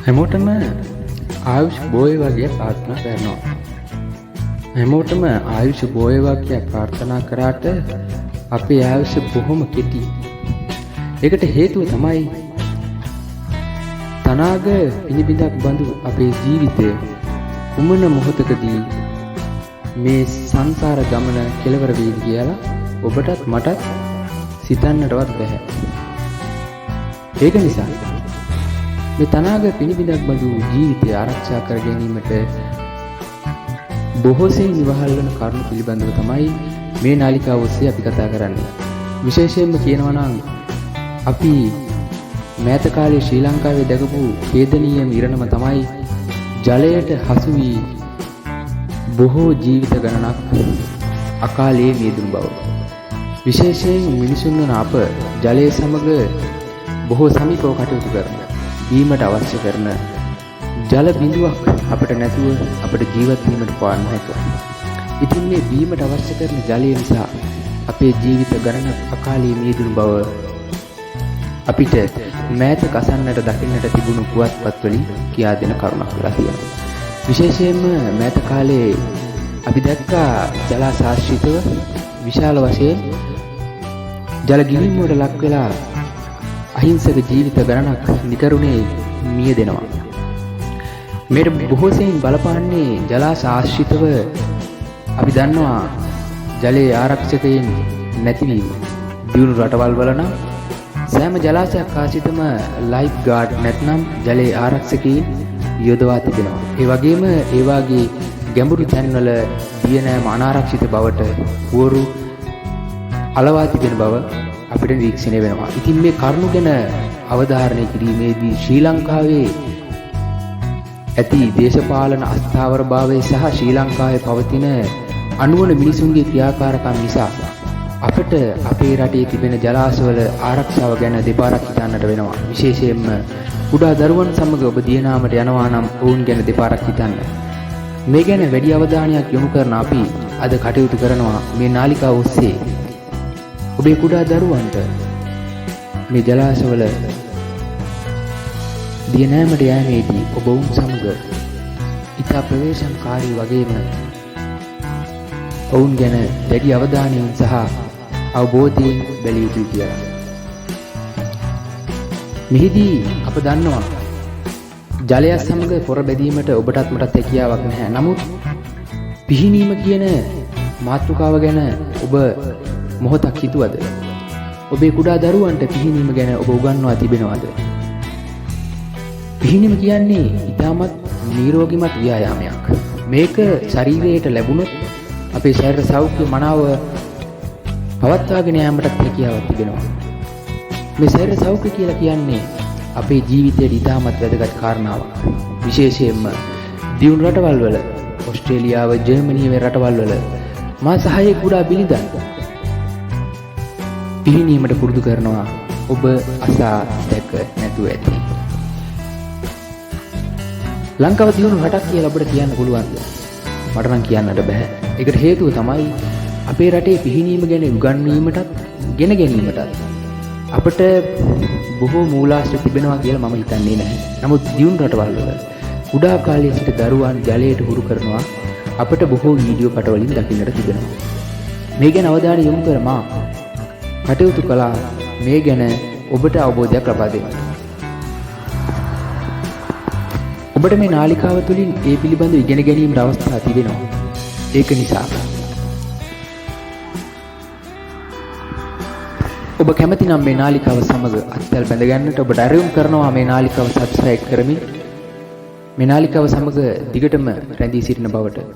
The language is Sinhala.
හැමෝටම ආයුෂ් බෝ වේවා කියලා ප්‍රාර්ථනා කරනවා. හැමෝටම ආයුෂ් බෝ වේවා කියලා ප්‍රාර්ථනා කරාට අපේ ආයුෂ බොහොම කෙටි. ඒකට හේතුව තමයි තනාග පිනිබිඳක් බඳු අපේ ජීවිතය කුමන මොහොතකදී මේ සංසාර ගමන කෙලවර වේවි කියලා ඔබටත් මටත් සිතන්නටවත් බැහැ. ඒක නිසා මේ තනාග පිනිබිඳක් බඳු ජීවිතය ආරක්ෂා කර ගැනීමට බොහෝ සෙයින් ඉවහල් වන කරුණු පිළිබඳව තමයි මේ නාලිකාව ඔස්සේ අපි කතා කරන්නේ. විශේෂයෙන්ම කියනවා නම් අපි මෑත කාලේ ශ්‍රී ලංකාවේ දැකපු ඛේදනීයම ඉරණම තමයි ජලයට හසු වී බොහෝ ජීවිත ගණනක් අකාලේ මියදුණු බව. විශේෂයෙන් මිනිසුන් වන අප ජලය සමග බොහෝ සමීපව කටයුතු කරන බීමට අවශ්‍ය කරන ජල බිඳුවක් අපිට නැතුව අපිට ජීවත් වීමට පාන්න හැකියි. ඉතින් මේ බීමට අවශ්‍ය කරන ජලය නිසා අපේ ජීවිත ගණන අකාලේ මියදුණු බව අපිට මෑත කසන්නට දකින්නට තිබුණු පුවත්පත් වලින් කියා දෙන කරුණක් වෙලා තියෙනවා. විශේෂයෙන්ම මෑත කාලේ අපි දැක්කා ජලාශාශ්‍රිතව විශාල වශයෙන් ජල ගිණීම් වලට ලක් වෙලා අහිංසක ජීවිත ගණනක් නිකරුණේ මිය දෙනවා. මේට බොහෝ සෙයින් බලපාන්නේ ජලාශාශ්‍රිතව අපි දන්නවා ජලයේ ආරක්ෂකයන් නැතිවීම. දියුණු රටවල් වල නම් සෑම ජලාශයක් ආශ්‍රිතම ලයිෆ් ගාඩ් නැත්නම් ජලයේ ආරක්ෂකයන් යොදවා තිබෙනවා. ඒ වගේම ඒ වාගේ ගැඹුරු තැන්වල දිය නෑම අනාරක්ෂිත බවට පුවරු අලවා තිබෙන බව අපිට නිරීක්ෂණය වෙනවා. ඉතින් මේ කරුණු ගැන අවධාරණය කිරීමේදී ශ්‍රී ලංකාවේ ඇති දේශපාලන අස්ථාවරභාවය සහ ශ්‍රී ලංකාවේ පවතින අනුවන මිනිසුන්ගේ ක්‍රියාකාරකම් නිසා අපට අපේ රටේ තිබෙන ජලාශවල ආරක්ෂාව ගැන දෙපාරක් හිතන්නට වෙනවා. විශේෂයෙන්ම කුඩා දරුවන් සමග ඔබ දියනාමට යනවා නම් ඔවුන් ගැන දෙපාරක් හිතන්න. මේ ගැන වැඩි අවධානයක් යොමු කරන අපි අද කටයුතු කරනවා මේ නාලිකාව ඔස්සේ ඔබේ කුඩා දරුවන්ට මේ ජලාශවල දියනෑමට යෑමේදී ඔබ වුන් සමග ඉතා ප්‍රවේශම්කාරී වගේම ඔවුන් ගැන දැඩි අවධානයෙන් සහ අවබෝධයෙන් බැලිය යුතුයි කියලා. මෙහිදී අප දන්නවා ජලය සමග පොර බැදීමට ඔබටත් මටත් හැකියාවක් නැහැ. නමුත් පිහිනීම කියන මාතෘකාව ගැන ඔබ මොහොතක් හිතුවද? ඔබේ කුඩා දරුවන්ට පිහිනීම ගැන ඔබ උගන්වා තිබෙනවද? පිහිනීම කියන්නේ ඉතාමත් නිරෝගිමත් ව්‍යායාමයක්. මේක ශරීරයට ලැබුණොත් අපේ ශරීර සෞඛ්‍ය මනාව පවත්වාගෙන යාමටත් හැකියාවක් තිබෙනවා. මේ ශරීර සෞඛ්‍ය කියලා කියන්නේ අපේ ජීවිතයේ ඉතාමත් වැදගත් කාරණාවක්. විශේෂයෙන්ම දියුණු රටවල් වල ඕස්ට්‍රේලියාව, ජර්මනිය වගේ රටවල් වල මා සහයේ කුඩා බිලිඳන් පිහිනීමට පුරුදු කරනවා. ඔබ අසා දැක නැතුව ඇති. ලංකාව දියුණු රටක් කියලා ඔබට කියන්න පුළුවන්ද? මට නම් කියන්නට බෑ. ඒකට හේතුව තමයි අපේ රටේ පිහිනීම ගැන උගන්වීමටත් ගෙන ගැනීමටත් අපට බොහෝ මූලාශ්‍ර තිබෙනවා කියලා මම හිතන්නේ නැහැ. නමුත් දියුණු රටවල් වල කුඩා කාලයේ සිට දරුවන් ජලයට හුරු කරනවා අපට බොහෝ වීඩියෝ පටවලින් දකින්නට තිබෙනවා. මේ ගැන අවධානය යොමු කර මා කටයුතු කළා මේ ගැන ඔබට අවබෝධයක් ලබා දෙන්න. ඔබට මේ නාලිකාව තුළින් ඒ පිළිබඳව ඉගෙන ගැනීමට අවස්ථා තිබෙනවා. ඒක නිසා ඔබ කැමති නම් මේ නාලිකාව සමග අත්වැල් බැඳ ගන්නට ඔබට ආරයුම් කරනවා මේ නාලිකාව සබ්ස්ක්‍රයිබ් කරමින් මේ නාලිකාව සමග දිගටම රැඳී සිටින බවට.